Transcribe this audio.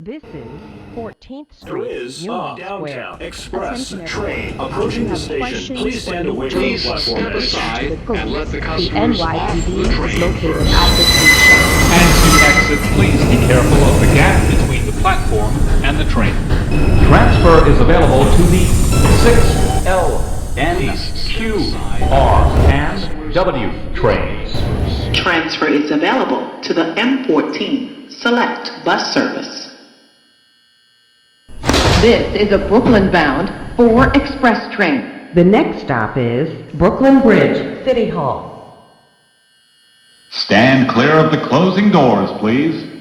This is 14th There Street, is a Union downtown Square. express Attention train everyone. approaching If you the have station. questions Please stand or away need from the to platform report edge. to the and let the police, customers the off the NYPD is train located first. at the station. As you exit, please be careful of the gap between the platform and the train. Transfer is available to the 6L, N, Q, R, and W trains. Transfer is available to the M14 Select Bus Service. This is a Brooklyn-bound 4 express train. The next stop is Brooklyn Bridge, City Hall. Stand clear of the closing doors, please.